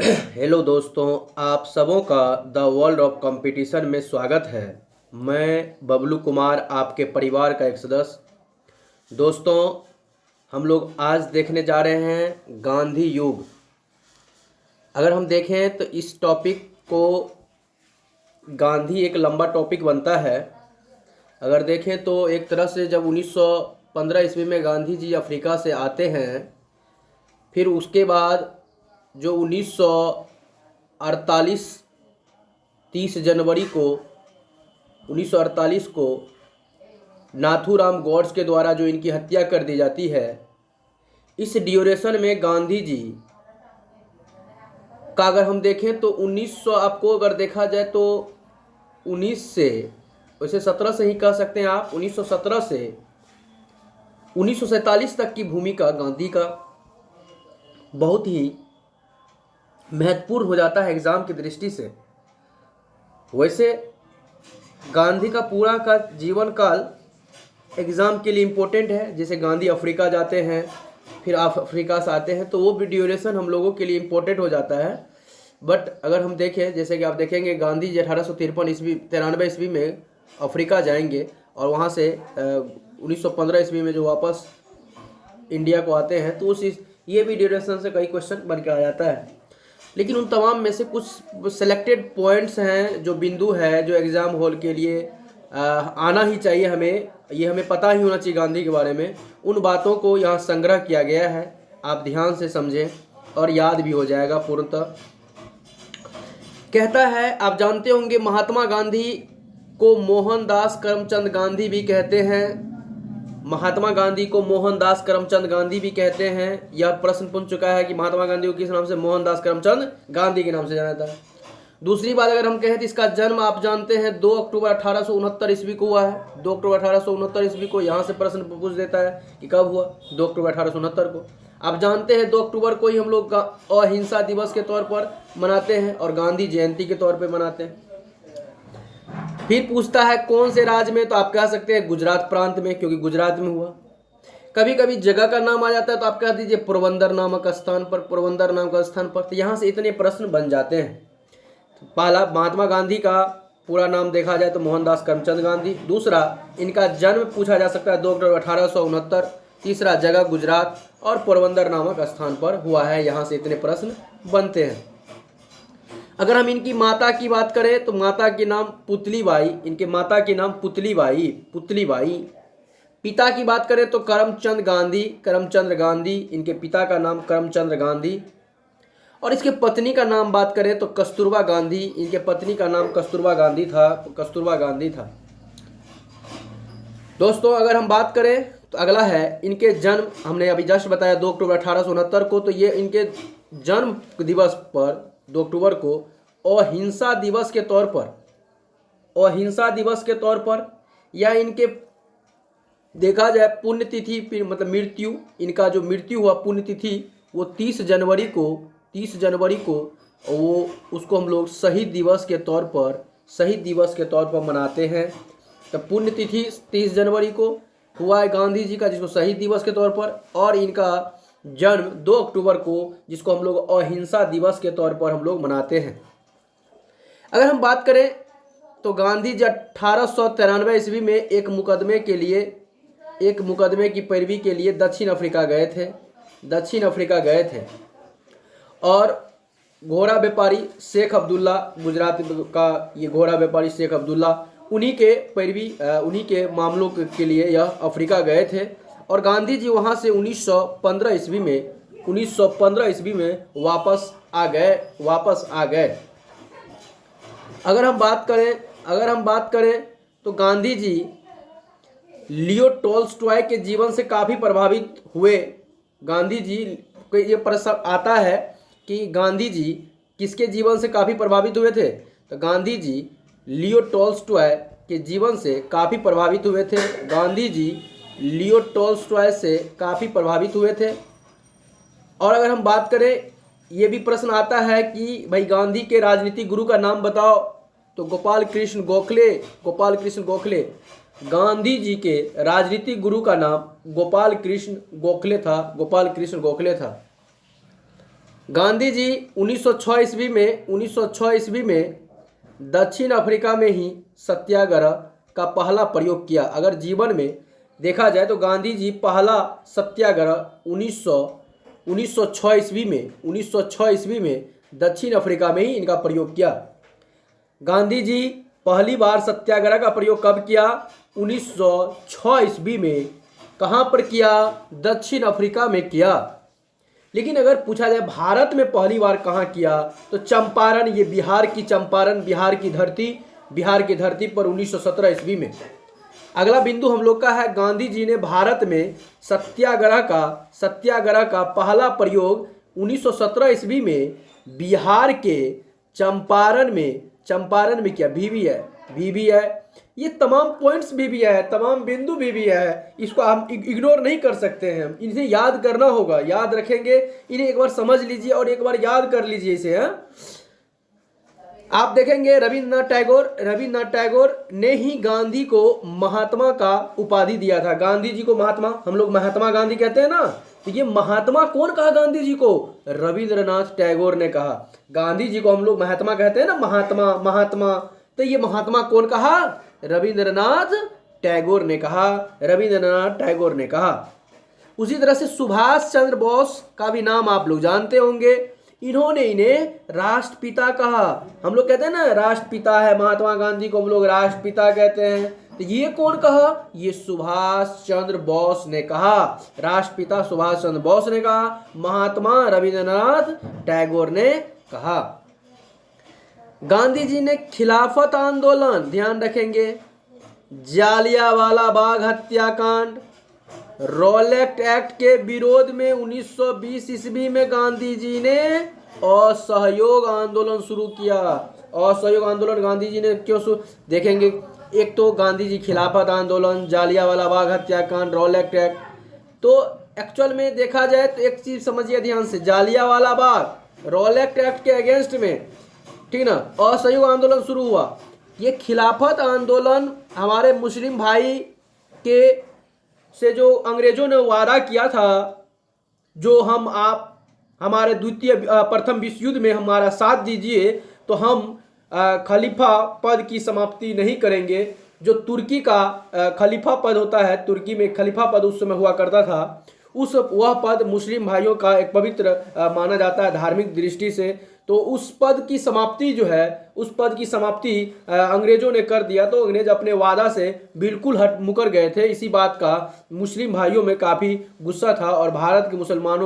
Hello दोस्तों, आप सबों का द वर्ल्ड ऑफ कंपटीशन में स्वागत है। मैं बबलू कुमार, आपके परिवार का एक सदस्य। दोस्तों, हम लोग आज देखने जा रहे हैं गांधी युग। अगर हम देखें तो इस टॉपिक को गांधी एक लंबा टॉपिक बनता है। अगर देखें तो एक तरह से जब 1915 ईस्वी में गांधी जी अफ्रीका से आते हैं, फिर उसके बाद जो 1948 30 जनवरी को 1948 को नाथूराम गॉड्स के द्वारा जो इनकी हत्या कर दी जाती है, इस ड्यूरेशन में गांधी जी का अगर हम देखें तो 1900, आपको अगर देखा जाए तो 19 से, वैसे 17 से ही कह सकते हैं आप, 1917 से 1947 तक की भूमिका गांधी का बहुत ही महत्वपूर्ण हो जाता है एग्ज़ाम की दृष्टि से। वैसे गांधी का पूरा का जीवन काल एग्ज़ाम के लिए इम्पोर्टेंट है। जैसे गांधी अफ्रीका जाते हैं, फिर आप अफ्रीका से आते हैं, तो वो भी ड्यूरेशन हम लोगों के लिए इम्पोर्टेंट हो जाता है। बट अगर हम देखें, जैसे कि आप देखेंगे गांधी जी 1893 ईस्वी में अफ्रीका जाएंगे और वहाँ से 1915 ईस्वी में जो वापस इंडिया को आते हैं, तो ये भी ड्यूरेशन से कई क्वेश्चन बन के आ जाता है। लेकिन उन तमाम में से कुछ सेलेक्टेड पॉइंट्स हैं, जो बिंदु है, जो एग्ज़ाम हॉल के लिए आना ही चाहिए हमें, ये हमें पता ही होना चाहिए गांधी के बारे में। उन बातों को यहाँ संग्रह किया गया है, आप ध्यान से समझें और याद भी हो जाएगा पूर्णतः। कहता है, आप जानते होंगे महात्मा गांधी को मोहनदास करमचंद गांधी भी कहते हैं। महात्मा गांधी को मोहनदास करमचंद गांधी भी कहते हैं। यह प्रश्न पूछ चुका है कि महात्मा गांधी को किस नाम से? मोहनदास करमचंद गांधी के नाम से जाना जाता है। दूसरी बात अगर हम कहें तो इसका जन्म आप जानते हैं 2 अक्टूबर 1869 ईस्वी को हुआ है। 2 अक्टूबर 1869 ईस्वी को यहाँ से प्रश्न पूछ देता है कि कब हुआ? 2 अक्टूबर 1869 को। आप जानते हैं 2 अक्टूबर को ही हम लोग अहिंसा दिवस के तौर पर मनाते हैं और गांधी जयंती के तौर पर मनाते हैं। फिर पूछता है कौन से राज्य में? तो आप कह सकते हैं गुजरात प्रांत में, क्योंकि गुजरात में हुआ। कभी कभी जगह का नाम आ जाता है तो आप कह दीजिए पोरबंदर नामक स्थान पर, पोरबंदर नामक स्थान पर। तो यहाँ से इतने प्रश्न बन जाते हैं। तो पहला, महात्मा गांधी का पूरा नाम देखा जाए तो मोहनदास करमचंद गांधी। दूसरा, इनका जन्म पूछा जा सकता है 2 अक्टूबर 1869। तीसरा, जगह गुजरात और पोरबंदर नामक स्थान पर हुआ है। यहाँ से इतने प्रश्न बनते हैं। अगर हम इनकी माता की बात करें तो माता के नाम पुतलीबाई, इनके माता के नाम पुतलीबाई। पिता की बात करें तो करमचंद गांधी, इनके पिता का नाम करमचंद्र गांधी। और इसके पत्नी का नाम बात करें तो कस्तूरबा गांधी, इनके पत्नी का नाम कस्तूरबा गांधी था। दोस्तों, अगर हम बात करें तो अगला है इनके जन्म, हमने अभी जस्ट बताया 2 अक्टूबर 1869 को। तो ये इनके जन्म दिवस पर 2 अक्टूबर को अहिंसा दिवस के तौर पर या इनके देखा जाए पुण्यतिथि, मतलब मृत्यु, इनका जो मृत्यु हुआ पुण्यतिथि, वो 30 जनवरी को वो उसको हम लोग शहीद दिवस के तौर पर मनाते हैं। तो पुण्यतिथि 30 जनवरी को हुआ है गांधी जी का, जिसको शहीद दिवस के तौर पर, और इनका जन्म 2 अक्टूबर को, जिसको हम लोग अहिंसा दिवस के तौर पर हम लोग मनाते हैं। अगर हम बात करें तो गांधी जी 1893 ईस्वी में एक मुकदमे की पैरवी के लिए दक्षिण अफ्रीका गए थे और घोड़ा व्यापारी शेख अब्दुल्ला, गुजरात का ये घोड़ा व्यापारी शेख अब्दुल्ला, उन्हीं के मामलों के लिए यह अफ्रीका गए थे। और गांधी जी वहाँ से 1915 ईस्वी में वापस आ गए। अगर हम बात करें तो गांधी जी लियो टॉल्स्टॉय के जीवन से काफ़ी प्रभावित हुए। गांधी जी को ये प्रश्न आता है कि गांधी जी किसके जीवन से काफ़ी प्रभावित हुए थे? तो गांधी जी लियो टॉल्स्टॉय के जीवन से काफ़ी प्रभावित हुए थे। गांधी जी लियो टॉल्स्टॉय से काफ़ी प्रभावित हुए थे। और अगर हम बात करें, ये भी प्रश्न आता है कि भाई गांधी के राजनीतिक गुरु का नाम बताओ, तो गोपाल कृष्ण गोखले। गांधी जी के राजनीतिक गुरु का नाम गोपाल कृष्ण गोखले था। गांधी जी 1906 ईस्वी में दक्षिण अफ्रीका में ही सत्याग्रह का पहला प्रयोग किया। अगर जीवन में देखा जाए तो गांधी जी पहला सत्याग्रह 1906 ईस्वी में दक्षिण अफ्रीका में ही इनका प्रयोग किया। गांधी जी पहली बार सत्याग्रह का प्रयोग कब किया? 1906 ईस्वी में। कहाँ पर किया? दक्षिण अफ्रीका में किया। लेकिन अगर पूछा जाए भारत में पहली बार कहाँ किया, तो चंपारण, ये बिहार की चंपारण, बिहार की धरती पर 1917 ईस्वी में। अगला बिंदु हम लोग का है, गांधी जी ने भारत में सत्याग्रह का पहला प्रयोग 1917 ईस्वी में बिहार के चंपारण में किया। भी है, ये तमाम पॉइंट्स भी है, तमाम बिंदु भी है, इसको हम इग्नोर नहीं कर सकते हैं। इन्हें याद करना होगा, याद रखेंगे, इन्हें एक बार समझ लीजिए और एक बार याद कर लीजिए इसे। आप देखेंगे रविन्द्रनाथ टैगोर ने ही गांधी को महात्मा का उपाधि दिया था। गांधी जी को महात्मा, हम लोग महात्मा गांधी कहते हैं ना, तो ये महात्मा कौन कहा गांधी जी को? रविन्द्रनाथ टैगोर ने कहा। गांधी जी को हम लोग महात्मा कहते हैं ना, महात्मा, तो ये महात्मा कौन कहा? रविन्द्रनाथ टैगोर ने कहा। उसी तरह से सुभाष चंद्र बोस का भी नाम आप लोग जानते होंगे। इन्होंने इन्हें राष्ट्रपिता कहा। हम लोग कहते हैं ना राष्ट्रपिता है, महात्मा गांधी को हम लोग राष्ट्रपिता कहते हैं। तो ये कौन कहा? ये सुभाष चंद्र बोस ने कहा। राष्ट्रपिता सुभाष चंद्र बोस ने कहा, महात्मा रविन्द्रनाथ टैगोर ने कहा। गांधी जी ने खिलाफत आंदोलन, ध्यान रखेंगे, जालियांवाला बाग हत्याकांड, रॉलेट एक्ट के विरोध में 1920 ईस्वी में गांधी जी ने असहयोग आंदोलन शुरू किया। असहयोग आंदोलन गांधी जी ने क्यों देखेंगे, एक तो गांधी जी खिलाफत आंदोलन, जालियांवाला बाग हत्याकांड, रॉलेट एक्ट। तो एक्चुअल में देखा जाए तो एक चीज समझिए ध्यान से, जालियांवाला बाग, रॉलेट एक्ट के अगेंस्ट में, ठीक ना, असहयोग आंदोलन शुरू हुआ। ये खिलाफत आंदोलन हमारे मुस्लिम भाई के से जो अंग्रेजों ने वादा किया था, जो हमारे प्रथम विश्व युद्ध में हमारा साथ दीजिए तो हम खलीफा पद की समाप्ति नहीं करेंगे। जो तुर्की का खलीफा पद होता है, तुर्की में खलीफा पद उस समय हुआ करता था, वह पद मुस्लिम भाइयों का एक पवित्र माना जाता है धार्मिक दृष्टि से। तो उस पद की समाप्ति जो है, उस पद की समाप्ति अंग्रेजों ने कर दिया। तो अंग्रेज अपने वादा से बिल्कुल मुकर गए थे। इसी बात का मुस्लिम भाइयों में काफ़ी गुस्सा था और भारत के मुसलमान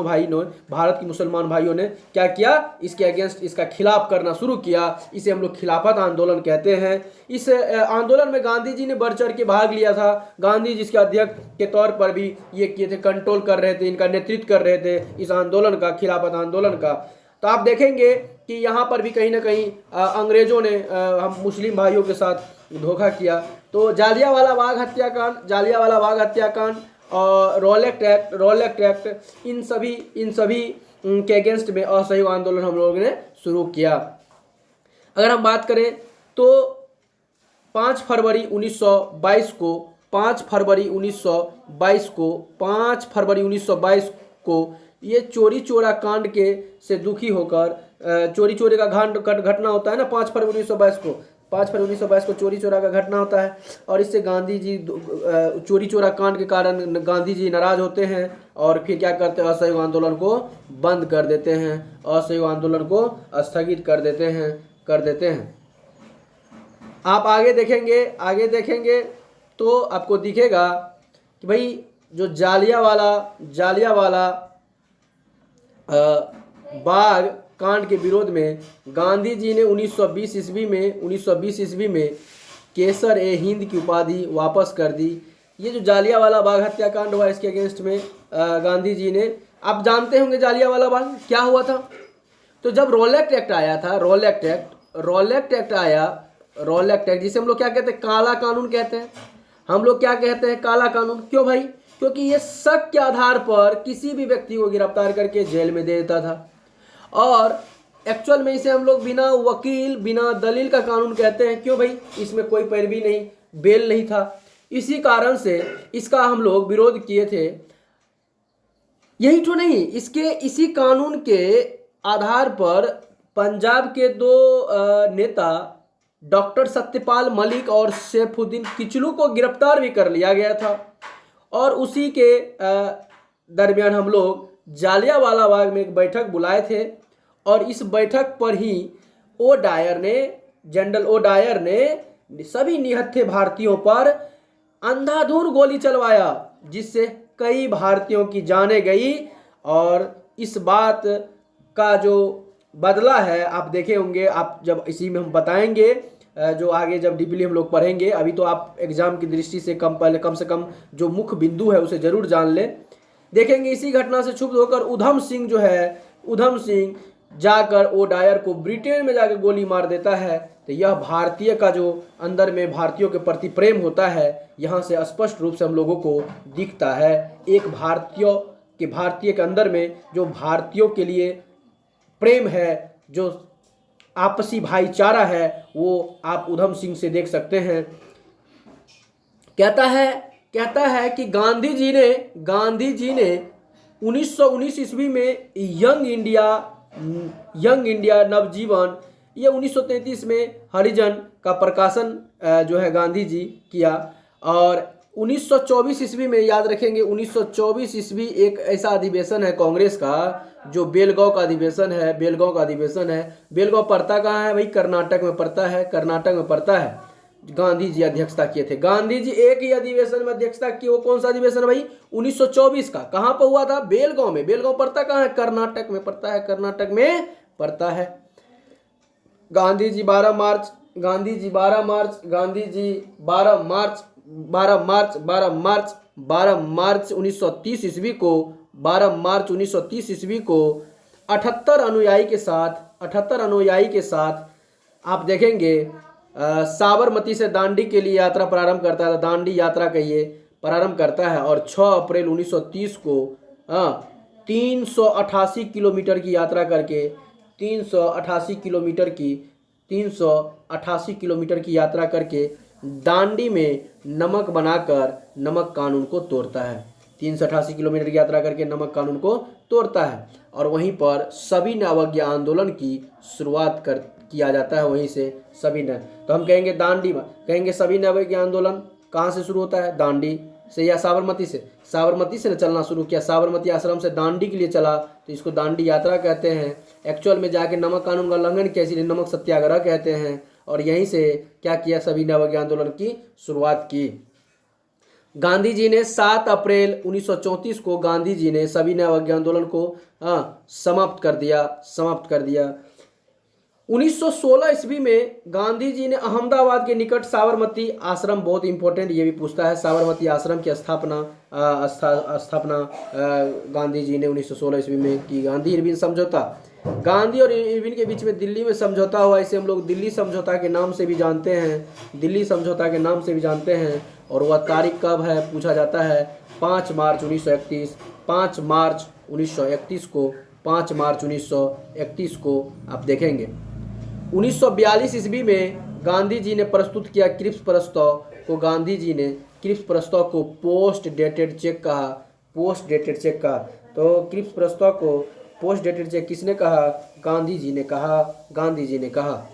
भाइयों ने क्या किया, इसके अगेंस्ट, इसका खिलाफ करना शुरू किया। इसे हम लोग खिलाफत आंदोलन कहते हैं। इस आंदोलन में गांधी जी ने बढ़ चढ़ के भाग लिया था। गांधी जी इसके अध्यक्ष के तौर पर भी ये किए थे, कंट्रोल कर रहे थे, इनका नेतृत्व कर रहे थे इस आंदोलन का, खिलाफत आंदोलन का। तो आप देखेंगे कि यहाँ पर भी कहीं ना कहीं अंग्रेजों ने हम मुस्लिम भाइयों के साथ धोखा किया। तो जालियांवाला बाग हत्याकांड और रॉलेट एक्ट, इन सभी के अगेंस्ट में असहयोग आंदोलन हम लोगों ने शुरू किया। अगर हम बात करें तो 5 फरवरी 1922 को ये चोरी चोरा कांड के से दुखी होकर, चोरी का घटना होता है ना 5 फरवरी 1922 को चोरी चोरा का घटना होता है। और इससे गांधी जी चोरी चोरा कांड के कारण गांधी जी नाराज होते हैं और फिर क्या करते हैं, असहयोग आंदोलन को बंद कर देते हैं, असहयोग आंदोलन को स्थगित कर देते हैं। आप आगे देखेंगे तो आपको दिखेगा कि भाई जो जालियांवाला बाग कांड के विरोध में गांधी जी ने 1920 ईस्वी में केसर ए हिंद की उपाधि वापस कर दी। ये जो जालियांवाला बाग हत्याकांड हुआ, इसके अगेंस्ट में गांधी जी ने, आप जानते होंगे जालियांवाला बाग क्या हुआ था। तो जब रॉलेट एक्ट आया था, रॉलेट एक्ट जिसे हम लोग क्या कहते हैं, काला कानून कहते हैं। हम लोग क्या कहते हैं, काला कानून। क्यों भाई? क्योंकि ये शक के आधार पर किसी भी व्यक्ति को गिरफ्तार करके जेल में दे देता था। और एक्चुअल में इसे हम लोग बिना वकील, बिना दलील का कानून कहते हैं। क्यों भाई? इसमें कोई पैरवी नहीं, बेल नहीं था। इसी कारण से इसका हम लोग विरोध किए थे। यही तो नहीं, इसी कानून के आधार पर पंजाब के दो नेता डॉक्टर सत्यपाल मलिक और सैफुद्दीन किचलू को गिरफ्तार भी कर लिया गया था। और उसी के दरमियान हम लोग जालियांवाला बाग में एक बैठक बुलाए थे और इस बैठक पर ही जनरल ओ डायर ने सभी निहत्थे भारतीयों पर अंधाधुंध गोली चलवाया, जिससे कई भारतीयों की जानें गई। और इस बात का जो बदला है आप देखे होंगे, आप जब इसी में हम बताएंगे, जो आगे जब डीपली हम लोग पढ़ेंगे। अभी तो आप एग्जाम की दृष्टि से कम से कम जो मुख्य बिंदु है उसे जरूर जान लें। देखेंगे इसी घटना से क्षुब्ध होकर उधम सिंह जाकर ओ डायर को ब्रिटेन में जाकर गोली मार देता है। तो यह भारतीय का जो अंदर में भारतीयों के प्रति प्रेम होता है, यहाँ से स्पष्ट रूप से हम लोगों को दिखता है। एक भारतीय के अंदर में जो भारतीयों के लिए प्रेम है, जो आपसी भाईचारा है, वो आप उधम सिंह से देख सकते हैं। कहता है कि गांधी जी ने 1919 ईस्वी में यंग इंडिया नवजीवन, ये 1933 में हरिजन का प्रकाशन जो है गांधी जी किया। और 1924 ईस्वी में याद रखेंगे, 1924 ईस्वी एक ऐसा अधिवेशन है कांग्रेस का जो बेलगांव का अधिवेशन है। बेलगांव पड़ता कहाँ है भाई? कर्नाटक में पड़ता है। गांधी जी अध्यक्षता किए थे। गांधी जी एक ही अधिवेशन में अध्यक्षता की, वो कौन सा अधिवेशन है भाई? 1924 का। कहाँ पर हुआ था? बेलगांव में। बेलगांव पड़ता कहाँ है? कर्नाटक में पड़ता है। गांधी जी 12 मार्च 1930 ईस्वी को 78 अनुयायी के साथ आप देखेंगे साबरमती से दांडी के लिए यात्रा प्रारंभ करता है। दांडी यात्रा प्रारंभ करता है और 6 अप्रैल 1930 को 388 किलोमीटर की यात्रा करके 388 किलोमीटर की यात्रा करके दांडी में नमक बनाकर नमक कानून को तोड़ता है। 388 किलोमीटर की यात्रा करके नमक कानून को तोड़ता है और वहीं पर सविनय अवज्ञा आंदोलन की शुरुआत किया जाता है। वहीं से सविनय, तो हम कहेंगे दांडी में, कहेंगे सविनय अवज्ञा आंदोलन कहाँ से शुरू होता है? दांडी से या साबरमती से न चलना शुरू किया। साबरमती आश्रम से दांडी के लिए चला तो इसको दांडी यात्रा कहते हैं। एक्चुअल में जाके नमक कानून का उल्लंघन किया, इसलिए नमक सत्याग्रह कहते हैं। और यहीं से क्या किया? सविनय अवज्ञा आंदोलन की शुरुआत की। गांधी जी ने 7 अप्रैल 1934 को गांधी जी ने सविनय अवज्ञा आंदोलन को समाप्त कर दिया। 1916 ईस्वी में गांधी जी ने अहमदाबाद के निकट साबरमती आश्रम, बहुत इंपॉर्टेंट ये भी पूछता है, साबरमती आश्रम की स्थापना गांधी जी ने 1916 ईस्वी में की। गांधी इरविन समझौता, गांधी और इरविन के बीच में दिल्ली में समझौता हुआ। इसे हम लोग दिल्ली समझौता के नाम से भी जानते हैं। और वह तारीख कब है पूछा जाता है? 5 मार्च 1931 को आप देखेंगे। 1942 ईस्वी में गांधी जी ने प्रस्तुत किया क्रिप्स प्रस्ताव को। गांधी जी ने क्रिप्स प्रस्ताव को पोस्ट डेटेड चेक कहा। तो क्रिप्स प्रस्ताव को पोस्ट डेटेड चेक किसने कहा? गांधी जी ने कहा।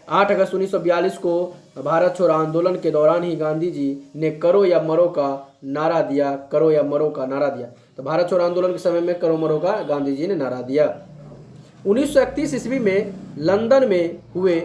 8 अगस्त 1942 को भारत छोड़ो आंदोलन के दौरान ही गांधी जी ने करो या मरो का नारा दिया। तो भारत छोड़ो आंदोलन के समय में करो मरो का गांधी जी ने नारा दिया। 1931 ईस्वी में लंदन में हुए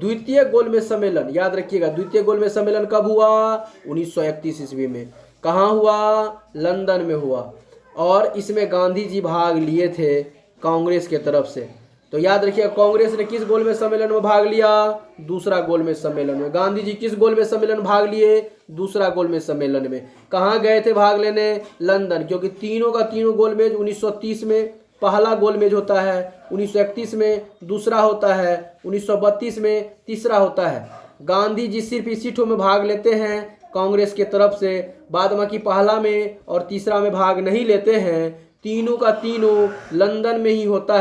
द्वितीय गोलमेज सम्मेलन, याद रखिएगा द्वितीय गोलमेज सम्मेलन कब हुआ? 1931 ईस्वी में। कहाँ हुआ? लंदन में हुआ। और इसमें गांधी जी भाग लिए थे कांग्रेस के तरफ से। तो याद रखिए कांग्रेस ने किस गोलमेज सम्मेलन में भाग लिया? दूसरा गोलमेज सम्मेलन में। गांधी जी किस गोलमेज सम्मेलन में भाग लिए? दूसरा गोलमेज सम्मेलन में। कहाँ गए थे भाग लेने? लंदन, क्योंकि तीनों का तीनों गोलमेज 1930 में पहला गोलमेज होता है, 1931 में दूसरा होता है, 1932 में तीसरा होता है। गांधी जी सिर्फ इसी ठो में भाग लेते हैं कांग्रेस के तरफ से, बाद बाकी पहला में और तीसरा में भाग नहीं लेते हैं। तीनों का तीनों लंदन में ही होता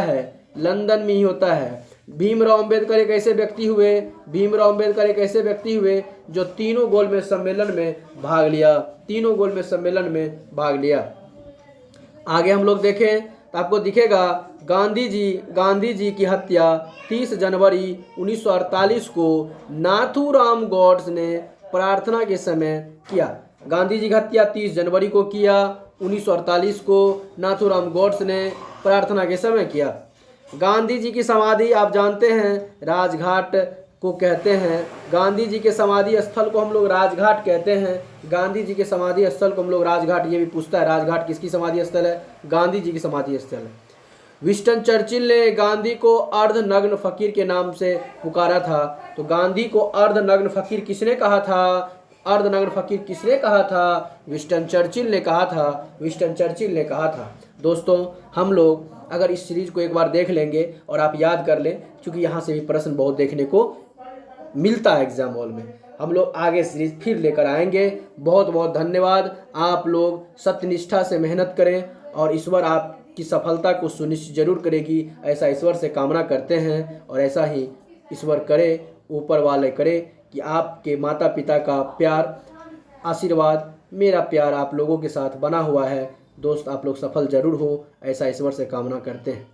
है। भीमराव अंबेडकर एक ऐसे व्यक्ति हुए जो तीनों गोलमेज सम्मेलन में भाग लिया। आगे हम लोग देखें तो आपको दिखेगा गांधी जी की हत्या 30 जनवरी 1948 को नाथूराम गॉड्स ने प्रार्थना के समय किया। गांधी जी की हत्या 30 जनवरी को किया, 1948 को नाथूराम गॉड्स ने प्रार्थना के समय किया। गांधी जी की समाधि आप जानते हैं राजघाट को कहते हैं। गांधी जी के समाधि स्थल को हम लोग राजघाट कहते हैं। गांधी जी के समाधि स्थल को हम लोग राजघाट, ये भी पूछता है राजघाट किसकी समाधि स्थल है? गांधी जी की समाधि स्थल है। विंस्टन चर्चिल ने गांधी को अर्धनग्न फकीर के नाम से पुकारा था। तो गांधी को अर्धनग्न फकीर किसने कहा था? अर्धनग्न फकीर किसने कहा था? विंस्टन चर्चिल ने कहा था। विंस्टन चर्चिल ने कहा था। दोस्तों, हम लोग अगर इस सीरीज को एक बार देख लेंगे और आप याद कर लें, क्योंकि यहाँ से भी प्रश्न बहुत देखने को मिलता है एग्जाम हॉल में, हम लोग आगे सीरीज फिर लेकर आएंगे। बहुत बहुत धन्यवाद। आप लोग सत्यनिष्ठा से मेहनत करें और ईश्वर आपकी सफलता को सुनिश्चित जरूर करेगी, ऐसा ईश्वर से कामना करते हैं। और ऐसा ही ईश्वर करे, ऊपर वाले करे कि आपके माता पिता का प्यार, आशीर्वाद, मेरा प्यार आप लोगों के साथ बना हुआ है। दोस्त, आप लोग सफल जरूर हो, ऐसा ईश्वर से कामना करते हैं।